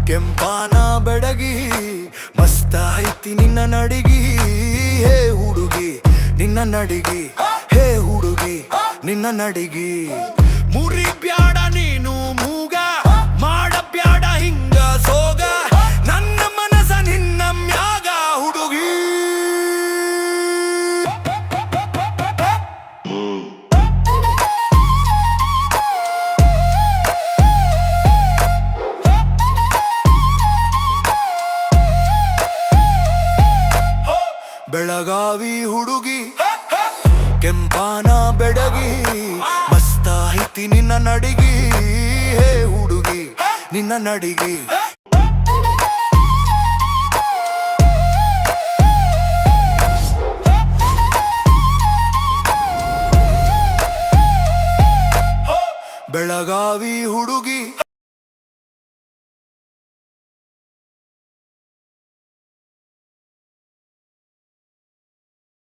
ಕೆಂಪಾನ ಬೆಡಗಿ ಮಸ್ತ ಐತಿ ನಿನ್ನ ನಡಿಗಿ ಹೇ ಹುಡುಗಿ ನಿನ್ನ ನಡಿಗಿ ಹೇ ಹುಡುಗಿ ನಿನ್ನ ನಡಿಗಿ ಮುರಿ ಬ್ಯಾಡ ನೀನು ಮೂಗ ಮಾಡ ಬ್ಯಾಡ ಹಿಂಗ ಸೋಗ ನನ್ನ ಮನಸ ನಿನ್ನ ಮ್ಯಾಗ ಹುಡುಗಿ ಬೆಳಗಾವಿ ಹುಡುಗಿ ಕೆಂಪಾನ ಬೆಡಗಿ ಮಸ್ತ ಐತಿ ನಿನ್ನ ನಡಿಗಿ ಹೇ ಹುಡುಗಿ ನಿನ್ನ ನಡಿಗಿ ಬೆಳಗಾವಿ ಹುಡುಗಿ